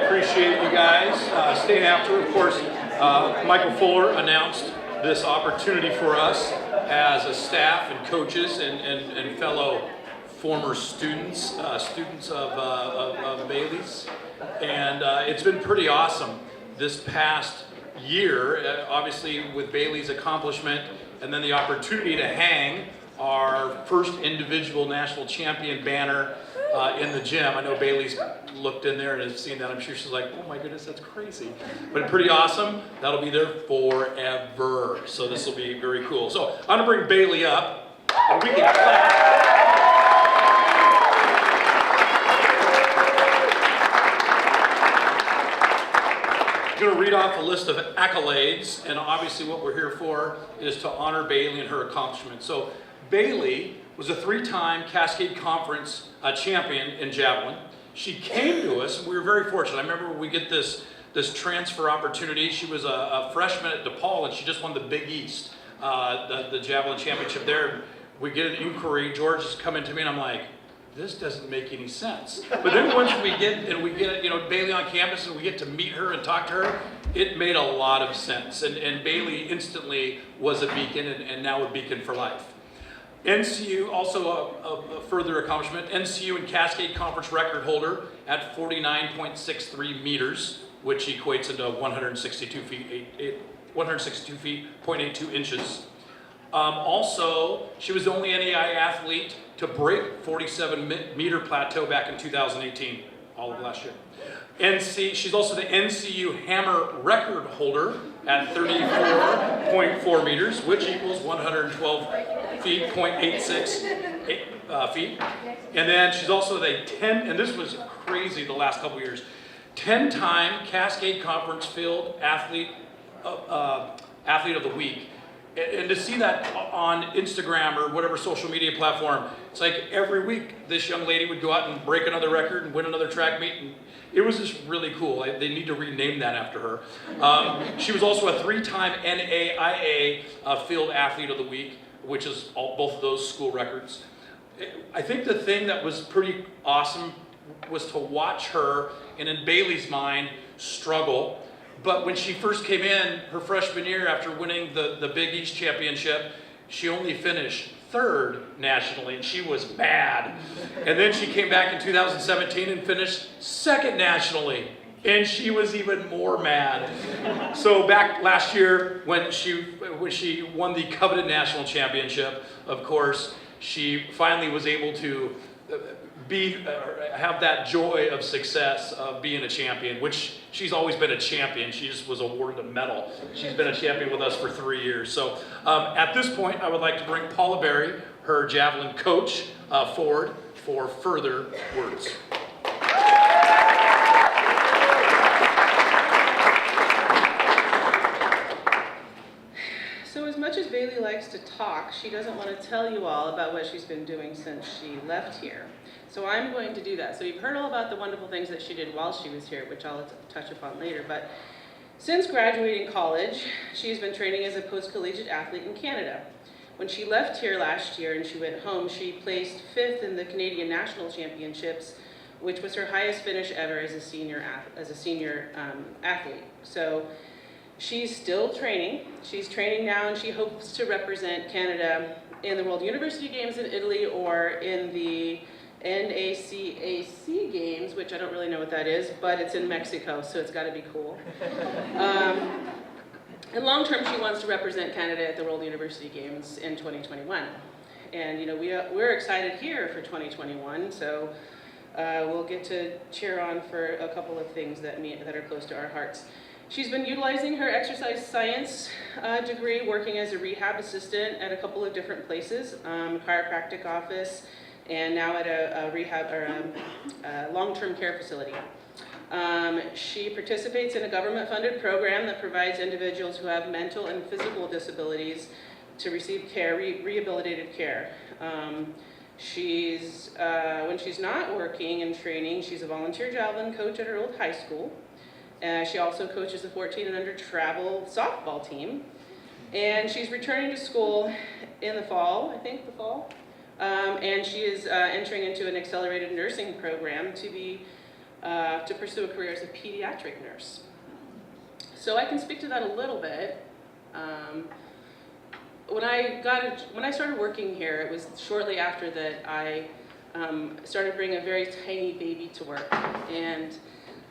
appreciate you guys staying after. Of course, Michael Fuller announced this opportunity for us as a staff and coaches and fellow former students of Bailey's. And it's been pretty awesome this past year, obviously with Bailey's accomplishment and then the opportunity to hang our first individual national champion banner in the gym. I know Bailey's looked in there and has seen that. I'm sure she's like, oh my goodness, that's crazy. But pretty awesome. That'll be there forever. So this will be very cool. So I'm gonna bring Bailey up and we can clap. I'm going to read off a list of accolades, and obviously what we're here for is to honor Bailey and her accomplishments. So Bailey was a 3-time Cascade Conference champion in Javelin. She came to us, and we were very fortunate. I remember when we get this transfer opportunity. She was a freshman at DePaul, and she just won the Big East, the Javelin Championship there. We get an inquiry. George is coming to me, and I'm like, this doesn't make any sense. But then once we get Bailey on campus and we get to meet her and talk to her, it made a lot of sense. And Bailey instantly was a beacon and now a beacon for life. NCU, also a further accomplishment, NCU and Cascade Conference record holder at 49.63 meters, which equates into 162 feet, 0.82 inches. Also, she was the only NAIA athlete to break 47-meter plateau back in 2018, all of last year. She's also the NCU hammer record holder at 34.4 meters, which equals 112 feet, 0.86 feet. And then she's also the and this was crazy the last couple years, 10-time Cascade Conference Field Athlete of the Week. And to see that on Instagram or whatever social media platform, it's like every week this young lady would go out and break another record and win another track meet. And it was just really cool. They need to rename that after her. She was also a 3-time NAIA Field Athlete of the Week, which is both of those school records. I think the thing that was pretty awesome was to watch her, and in Bailey's mind, struggle. But when she first came in her freshman year after winning the Big East Championship, she only finished 3rd nationally, and she was mad. And then she came back in 2017 and finished 2nd nationally, and she was even more mad. So back last year when she won the coveted national championship, of course, she finally was able to have that joy of success of being a champion, which she's always been a champion. She just was awarded a medal. She's been a champion with us for 3 years. So at this point, I would like to bring Paula Berry, her Javelin coach, forward for further words. So as much as Bailey likes to talk, she doesn't want to tell you all about what she's been doing since she left here. So I'm going to do that. So you've heard all about the wonderful things that she did while she was here, which I'll touch upon later. But since graduating college, she's been training as a post-collegiate athlete in Canada. When she left here last year and she went home, she placed 5th in the Canadian National Championships, which was her highest finish ever as a senior athlete. So she's still training. She's training now, and she hopes to represent Canada in the World University Games in Italy or in the NAIA Games, which I don't really know what that is, but it's in Mexico, so it's got to be cool. And long term, she wants to represent Canada at the World University Games in 2021. And we're excited here for 2021, so we'll get to cheer on for a couple of things that are close to our hearts. She's been utilizing her exercise science degree, working as a rehab assistant at a couple of different places, chiropractic office, and now at a rehab or a long-term care facility. She participates in a government-funded program that provides individuals who have mental and physical disabilities to receive care, rehabilitative care. When she's not working and training, she's a volunteer javelin coach at her old high school. She also coaches the 14 and under travel softball team. And she's returning to school in the fall, and she is entering into an accelerated nursing program to be to pursue a career as a pediatric nurse. So I can speak to that a little bit. When I started working here, it was shortly after that I started bringing a very tiny baby to work, and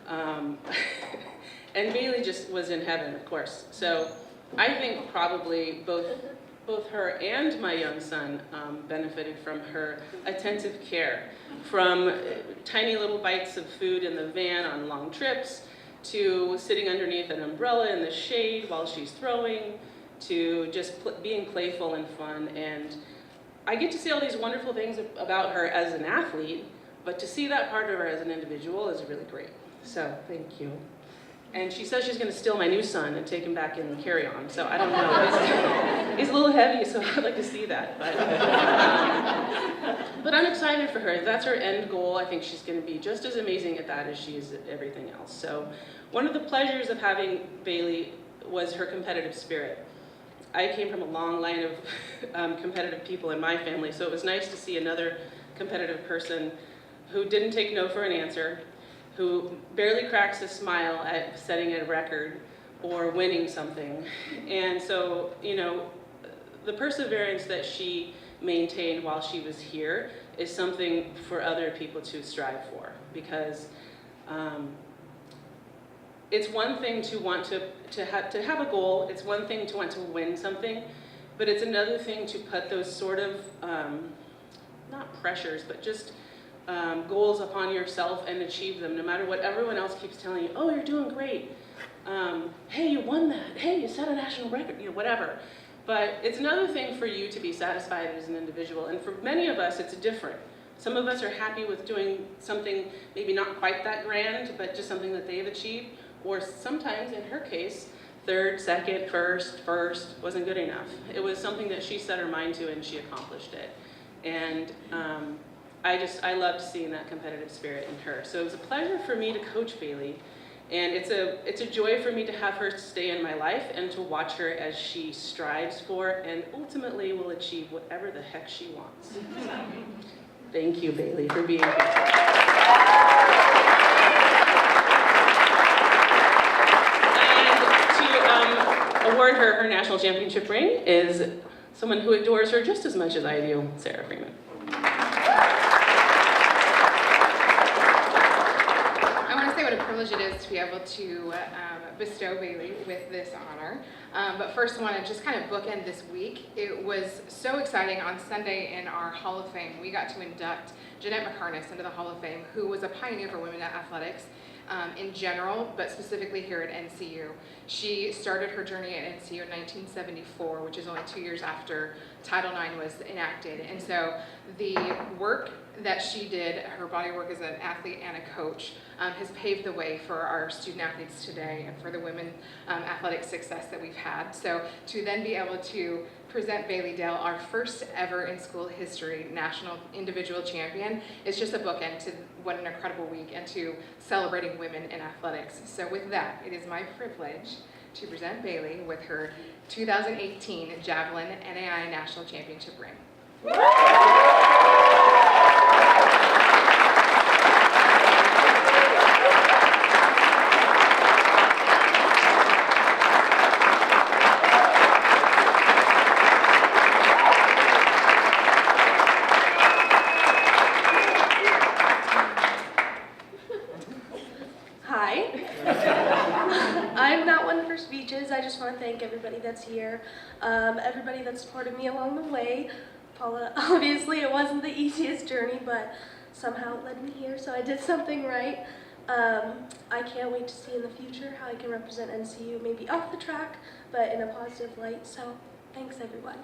and Bailey just was in heaven, of course. So I think probably both her and my young son benefited from her attentive care, from tiny little bites of food in the van on long trips, to sitting underneath an umbrella in the shade while she's throwing, to just being playful and fun. And I get to see all these wonderful things about her as an athlete, but to see that part of her as an individual is really great. So thank you. And she says she's going to steal my new son and take him back in carry-on. So I don't know. He's a little heavy, so I'd like to see that. But I'm excited for her. That's her end goal. I think she's going to be just as amazing at that as she is at everything else. So one of the pleasures of having Bailey was her competitive spirit. I came from a long line of competitive people in my family, so it was nice to see another competitive person who didn't take no for an answer, who barely cracks a smile at setting a record or winning something. And so, you know, the perseverance that she maintained while she was here is something for other people to strive for, because it's one thing to want to have a goal, it's one thing to want to win something, but it's another thing to put those sort of, not pressures, but just goals upon yourself and achieve them, no matter what everyone else keeps telling you. Oh, you're doing great. Hey, you won that. Hey, you set a national record, you know, whatever. But it's another thing for you to be satisfied as an individual, and for many of us, it's different. Some of us are happy with doing something maybe not quite that grand, but just something that they've achieved, or sometimes, in her case, third, second, first wasn't good enough. It was something that she set her mind to and she accomplished it. And I loved seeing that competitive spirit in her. So it was a pleasure for me to coach Bailey, and it's a joy for me to have her stay in my life and to watch her as she strives for and ultimately will achieve whatever the heck she wants. Thank you, Bailey, for being here. Award her national championship ring is someone who adores her just as much as I do, Sarah Freeman. I want to say what a privilege it is to be able to bestow Bailey with this honor. But first I want to just kind of bookend this week. It was so exciting. On Sunday in our Hall of Fame, we got to induct Jeanette McCarness into the Hall of Fame, who was a pioneer for women in athletics. In general, but specifically here at NCU. She started her journey at NCU in 1974, which is only 2 years after Title IX was enacted. And so the work that she did, her body work as an athlete and a coach, has paved the way for our student athletes today and for the women athletic success that we've had. So to then be able to present Bailey Dell, our first ever in school history national individual champion, is just a bookend to what an incredible week and to celebrating women in athletics. So with that, it is my privilege to present Bailey with her 2018 Javelin NAIA National Championship ring. I just want to thank everybody that's here, everybody that supported me along the way. Paula, obviously it wasn't the easiest journey, but somehow it led me here, so I did something right. I can't wait to see in the future how I can represent NCU, maybe off the track, but in a positive light, so thanks everyone.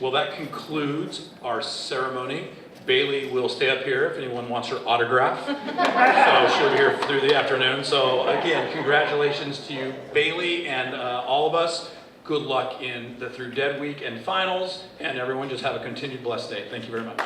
Well, that concludes our ceremony. Bailey will stay up here if anyone wants her autograph. So she'll be here through the afternoon. So again, congratulations to you, Bailey, and all of us. Good luck in the Through Dead Week and finals, and everyone just have a continued blessed day. Thank you very much.